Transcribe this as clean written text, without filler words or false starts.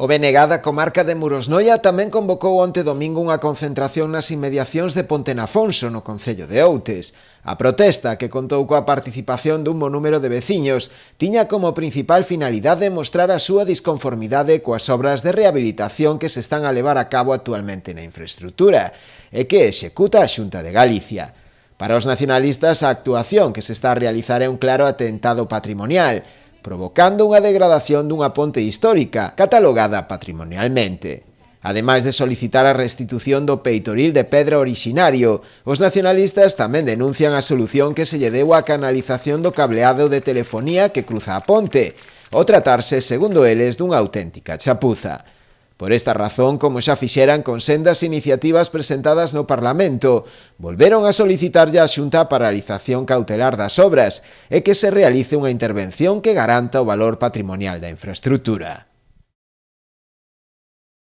O BNG da comarca de Murosnoia tamén convocou onte domingo unha concentración nas inmediacións de Pontenafonso, no concello de Outes. A protesta, que contou coa participación dun bo número de veciños, tiña como principal finalidade mostrar a súa disconformidade coas obras de rehabilitación que se están a levar a cabo actualmente na infraestrutura e que executa a Xunta de Galicia. Para os nacionalistas, a actuación que se está a realizar é un claro atentado patrimonial, provocando unha degradación dunha ponte histórica, catalogada patrimonialmente. Ademais de solicitar a restitución do peitoril de pedra orixinario, os nacionalistas tamén denuncian a solución que se lle deu á canalización do cableado de telefonía que cruza a ponte, ao tratarse, segundo eles, dunha auténtica chapuza. Por esta razón, como xa fixeran con sendas iniciativas presentadas no Parlamento, volveron a solicitarlle á Xunta a paralización cautelar das obras e que se realice unha intervención que garanta o valor patrimonial da infraestrutura.